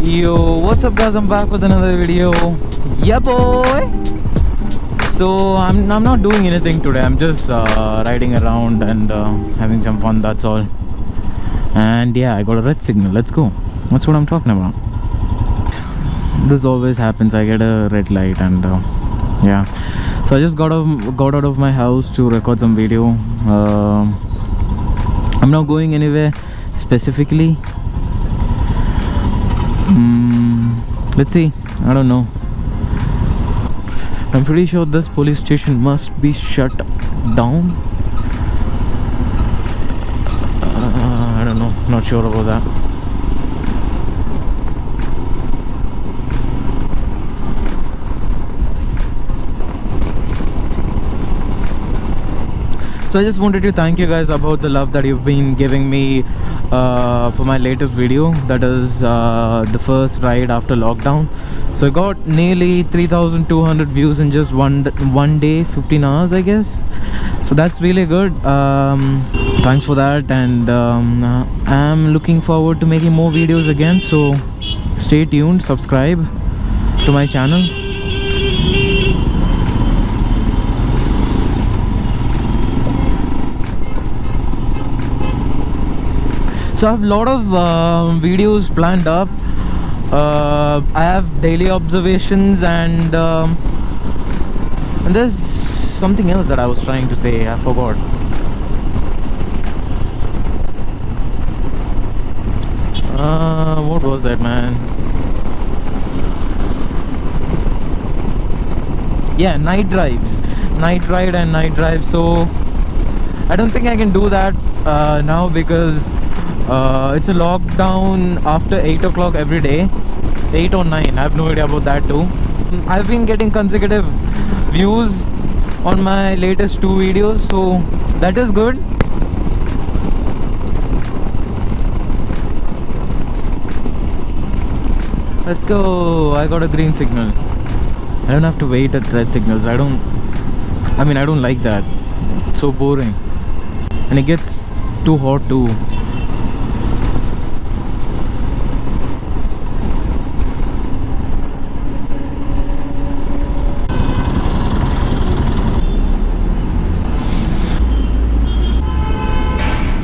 Yo, what's up guys, I'm back with another video. Yeah boy. So I'm not doing anything today. I'm just riding around and having some fun, that's all. And yeah, I got a red signal. Let's go. That's what I'm talking about. This always happens. I get a red light and yeah. So I just got out of my house to record some video. I'm not going anywhere specifically. Let's see. I don't know. I'm pretty sure this police station must be shut down. I don't know. Not sure about that. So I just wanted to thank you guys about the love that you've been giving me for my latest video, that is the first ride after lockdown. So I got nearly 3,200 views in just one day, 15 hours I guess. So that's really good. Thanks for that, and I'm looking forward to making more videos again. So stay tuned, subscribe to my channel. So I have a lot of videos planned up. I have daily observations and there's something else that I was trying to say. I forgot. What was that, man? Yeah, night drives. Night ride and night drive. So I don't think I can do that now because it's a lockdown after 8 o'clock every day. 8 or 9, I have no idea about that too. I've been getting consecutive views on my latest 2 videos, so that is good. Let's go. I got a green signal. I don't have to wait at red signals. I don't like that. It's so boring. And it gets too hot too.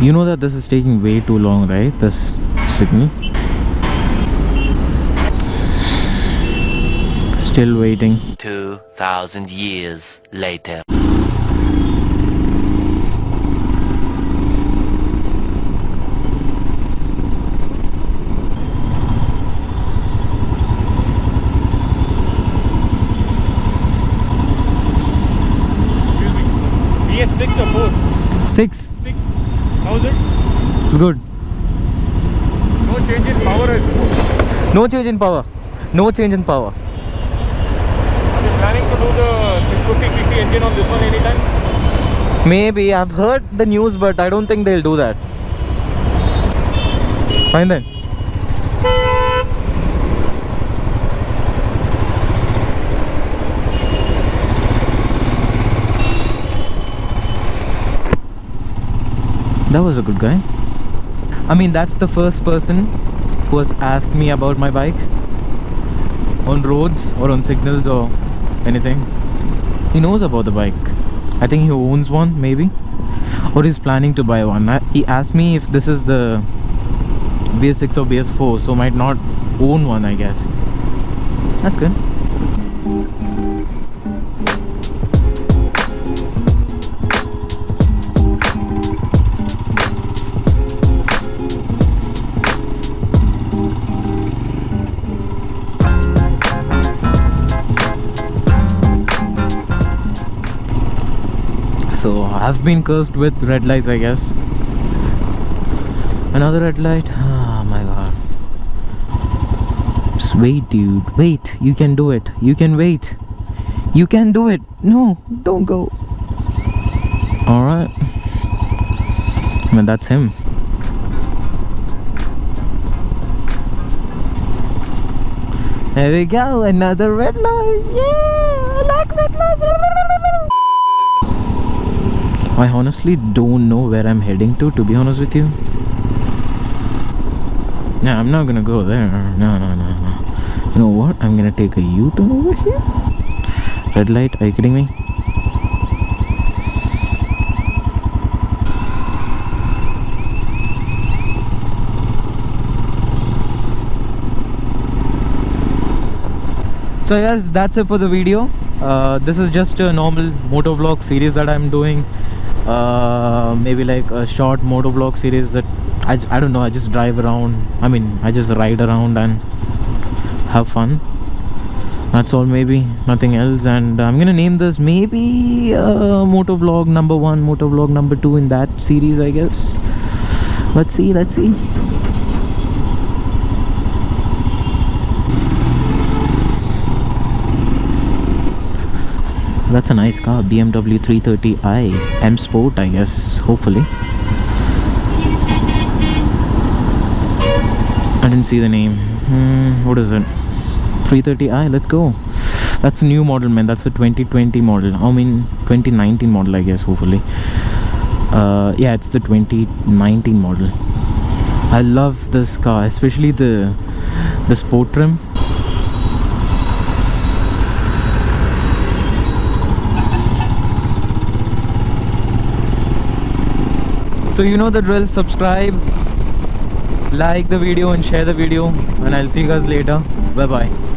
You know that this is taking way too long, right? This signal. Still waiting. 2,000 years later. BS6 or 4? 6. How's it? It's good. No change in power. No change in power. No change in power. Are you planning to do the 650cc engine on this one anytime? Maybe. I've heard the news, but I don't think they'll do that. Fine then. That was a good guy. I mean, that's the first person who has asked me about my bike on roads or on signals or anything. He knows about the bike. I think he owns one, maybe, or he's planning to buy one. He asked me if this is the BS6 or BS4, so might not own one, I guess. That's good. So I've been cursed with red lights, I guess. Another red light. Oh my god. Just wait, dude. Wait. You can do it. You can wait. You can do it. No, don't go. Alright. I mean, that's him. There we go. Another red light. Yeah, I like red lights. I honestly don't know where I'm heading to be honest with you. Yeah, I'm not gonna go there. No. You know what? I'm gonna take a U-turn over here. Red light, are you kidding me? So yes, that's it for the video. This is just a normal motovlog series that I'm doing. Maybe like a short motovlog series that I don't know, I just drive around. I mean, I just ride around and have fun. That's all, maybe nothing else. And I'm gonna name this maybe motovlog number 1, motovlog number 2 in that series, I guess. Let's see. That's a nice car, BMW 330i M Sport, I guess, hopefully. I didn't see the name. What is it? 330i, let's go. That's a new model, man. That's a 2020 model. I mean 2019 model, I guess, hopefully. Yeah, it's the 2019 model. I love this car, especially the sport trim. So you know the drill. Subscribe, like the video and share the video, and I'll see you guys later. Bye bye.